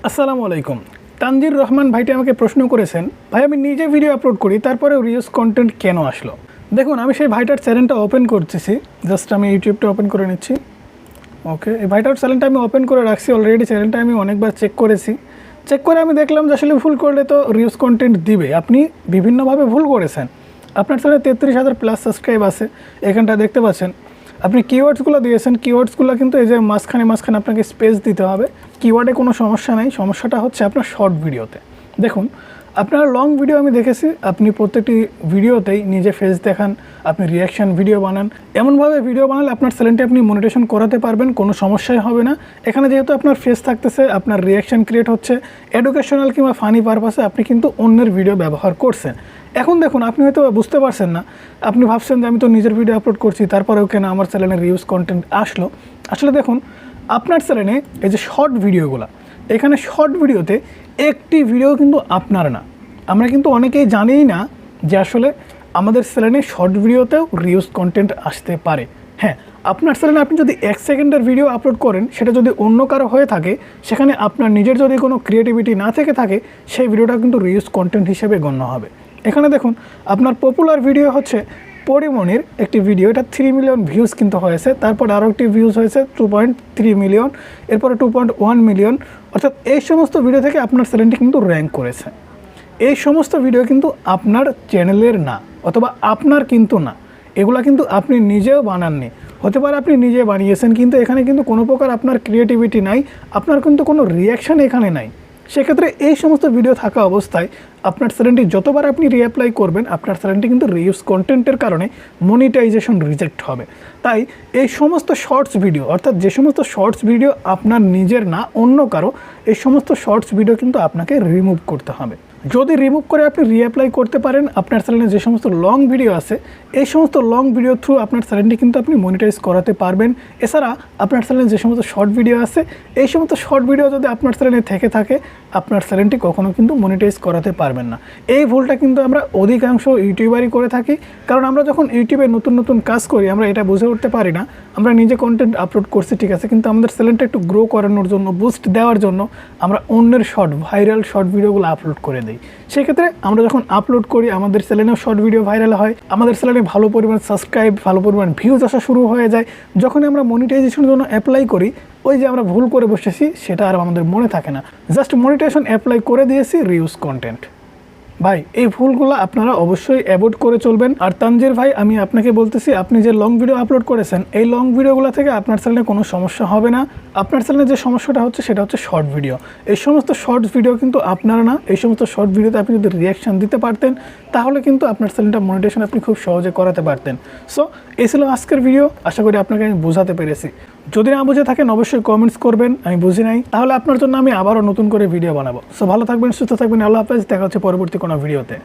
আসসালামু আলাইকুম। তানজির রহমান ভাইটি আমাকে প্রশ্ন করেছেন, ভাই আমি নিজে ভিডিও আপলোড করি তারপরেও রিউজ কন্টেন্ট কেন আসলো। দেখুন, আমি সেই ভাইটার চ্যানেলটা ওপেন করতেছি, জাস্ট আমি ইউটিউবটা ওপেন করে নিচ্ছি। ওকে, এই ভাইটার চ্যানেলটা আমি ওপেন করে রাখছি অলরেডি। চ্যানেলটা আমি অনেকবার চেক করেছি, চেক করে আমি দেখলাম যে আসলে ভুল করলে তো রিউজ কন্টেন্ট দিবে। আপনি বিভিন্নভাবে ভুল করেছেন। আপনার চ্যানেলে 33,000 প্লাস সাবস্ক্রাইব আছে, এখানটা দেখতে পাচ্ছেন। আপনি কিওয়ার্ডসগুলো দিয়েছেন, কিওয়ার্ডসগুলো কিন্তু এই যে মাঝখানে আপনাকে স্পেস দিতে হবে। কিওয়ার্ডে কোনো সমস্যা নাই, সমস্যাটা হচ্ছে আপনার শর্ট ভিডিওতে। দেখুন, আপনার লং ভিডিও আমি দেখেছি, আপনি প্রত্যেকটি ভিডিওতেই নিজে ফেস দেখান, আপনি রিয়াকশান ভিডিও বানান। এমনভাবে ভিডিও বানালে আপনার চ্যানেলটি আপনি মনিটাইজেশন করাতে পারবেন, কোনো সমস্যাই হবে না। এখানে যেহেতু আপনার ফেস থাকতেছে, আপনার রিয়াকশান ক্রিয়েট হচ্ছে, এডুকেশনাল কিংবা ফানি পারপাসে আপনি কিন্তু অন্যের ভিডিও ব্যবহার করছেন। এখন দেখুন, আপনি হয়তো বুঝতে পারছেন না, আপনি ভাবছেন যে আমি তো নিজের ভিডিও আপলোড করছি, তারপরেও কেন আমার চ্যানেলে রিউজ কন্টেন্ট আসলো। আসলে দেখুন, আপনার চ্যানেলে এই যে শর্ট ভিডিওগুলো, এখানে শর্ট ভিডিওতে একটি ভিডিও কিন্তু আপনার না। আমরা কিন্তু অনেকেই জানিই না যে আসলে আমাদের চ্যানেলে শর্ট ভিডিওতেও রিউজ কন্টেন্ট আসতে পারে। হ্যাঁ, আপনার চ্যানেলে আপনি যদি 1 সেকেন্ডের ভিডিও আপলোড করেন, সেটা যদি অন্য কারো হয়ে থাকে, সেখানে আপনার নিজের যদি কোনো ক্রিয়েটিভিটি না থেকে থাকে, সেই ভিডিওটা কিন্তু রিউজ কন্টেন্ট হিসেবে গণ্য হবে। এখানে দেখুন, আপনার পপুলার ভিডিও হচ্ছে পরিমণির একটি ভিডিও, এটা 3 মিলিয়ন ভিউজ কিন্তু হয়েছে। তারপর আরও একটি ভিউজ হয়েছে 2.3 মিলিয়ন, এরপরে 2.1 মিলিয়ন। অর্থাৎ এই সমস্ত ভিডিও থেকে আপনার চ্যানেলটি কিন্তু র্যাঙ্ক করেছে। এই সমস্ত ভিডিও কিন্তু আপনার চ্যানেলের না, অথবা আপনার কিন্তু না, এগুলা কিন্তু আপনি নিজেও বানাননি। হতে পারে আপনি নিজে বানিয়েছেন, কিন্তু এখানে কিন্তু কোনো প্রকার আপনার ক্রিয়েটিভিটি নাই, আপনার কিন্তু কোনো রিয়াকশান এখানে নাই। সেক্ষেত্রে এই সমস্ত ভিডিও থাকা অবস্থায় আপনার চ্যানেলটি যতবার আপনি রিঅ্যাপ্লাই করবেন, আপনার চ্যানেলটি কিন্তু রিউজ কন্টেন্টের কারণে মনিটাইজেশন রিজেক্ট হবে। তাই এই সমস্ত শর্টস ভিডিও, অর্থাৎ যে সমস্ত শর্টস ভিডিও আপনার নিজের না, অন্য কারো, এই সমস্ত শর্টস ভিডিও কিন্তু আপনাকে রিমুভ করতে হবে। যদি রিমুভ করে আপনি রিঅ্যাপ্লাই করতে পারেন, আপনার চ্যানেলে যে সমস্ত লং ভিডিও আছে, এই সমস্ত লং ভিডিও থ্রু আপনার চ্যানেলটি কিন্তু আপনি মনিটাইজ করাতে পারবেন। এছাড়া আপনার চ্যানেলে যে সমস্ত শর্ট ভিডিও আছে, এই সমস্ত শর্ট ভিডিও যদি আপনার চ্যানেলে থেকে থাকে, আপনার চ্যানেলটি কখনো কিন্তু মনিটাইজ করাতে পারবেন না। এই ভুলটা কিন্তু আমরা অধিকাংশ ইউটিউবারই করে থাকি। কারণ আমরা যখন ইউটিউবে নতুন নতুন কাজ করি, আমরা এটা বুঝে উঠতে পারি না, আমরা নিজে কন্টেন্ট আপলোড করছি ঠিক আছে, কিন্তু আমাদের চ্যানেলটা একটু গ্রো করানোর জন্য, বুস্ট দেওয়ার জন্য আমরা অন্যের ভাইরাল শর্ট ভিডিওগুলো আপলোড করে দিই। সেক্ষেত্রে আমরা যখন আপলোড করি, আমাদের চ্যানেলেও শর্ট ভিডিও ভাইরাল হয়, আমাদের চ্যানেলে ভালো পরিমাণ সাবস্ক্রাইব, ভালো পরিমাণ ভিউজ আসা শুরু হয়ে যায়। যখনই আমরা মনিটাইজেশনের জন্য অ্যাপ্লাই করি, ওই যে আমরা ভুল করে বসেছি, সেটা আর আমাদের মনে থাকে না, জাস্ট মনিটাইজেশন অ্যাপ্লাই করে দিয়েছি, রিউজ কন্টেন্ট। ভাই, এই ভুলগুলো আপনারা অবশ্যই অ্যাভয়েড করে চলবেন। আর তানজির ভাই, আমি আপনাকে বলতেছি, আপনি যে লং ভিডিও আপলোড করেছেন, এই লং ভিডিওগুলো থেকে আপনার চ্যানেলে কোনো সমস্যা হবে না। আপনার চ্যানেলে যে সমস্যাটা হচ্ছে, সেটা হচ্ছে শর্ট ভিডিও। এই সমস্ত শর্টস ভিডিও কিন্তু আপনার না। এই সমস্ত শর্ট ভিডিওতে আপনি যদি রিয়াকশান দিতে পারতেন, তাহলে কিন্তু আপনার চ্যানেলটা মনিটাইজেশন আপনি খুব সহজে করাতে পারতেন। সো এই ছিল আজকের ভিডিও, আশা করি আপনাকে আমি বোঝাতে পেরেছি। যদি না বুঝে থাকেন, অবশ্যই কমেন্টস করবেন, আমি বুঝি নাই, তাহলে আপনার জন্য আমি আবারও নতুন করে ভিডিও বানাবো। সো ভালো থাকবেন, সুস্থ থাকবেন, আল্লাহ হাফেজ, দেখা হচ্ছে পরবর্তী কোনো ভিডিওতে।